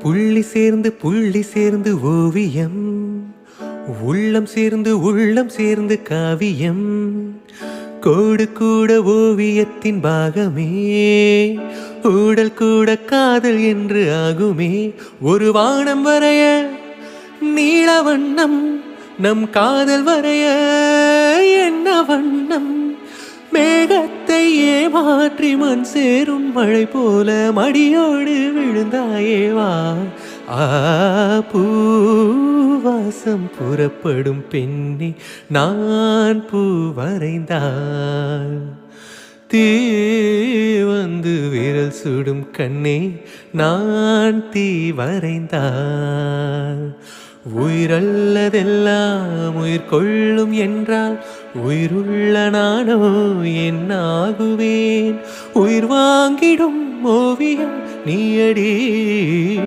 புள்ளி சேர்ந்து ஓவியம், உள்ளம் சேர்ந்து காவியம். கோடு கூட ஓவியத்தின் பாகமே, ஊடல் கூட காதல் என்று ஆகுமே. ஒரு வானம் வரைய நீல வண்ணம், நம் காதல் வரைய என்ன வண்ணம். மேகத்தை ஏமாற்றி மண் சேரும் மழை போல மடியோடு விழுந்தாயேவா. பூவாசம் புறப்படும் பெண்ணே, நான் பூ வரைந்தாள். தீ வந்து விரல் சுடும் கண்ணே, நான் தீ வரைந்தாள். உயிரல்லதெல்லாம் உயிர் கொள்ளும் என்றால், உயிருள்ள நானோ என்னாகுவேன். உயிர் வாங்கிடும் ஓவியம் நீயடி.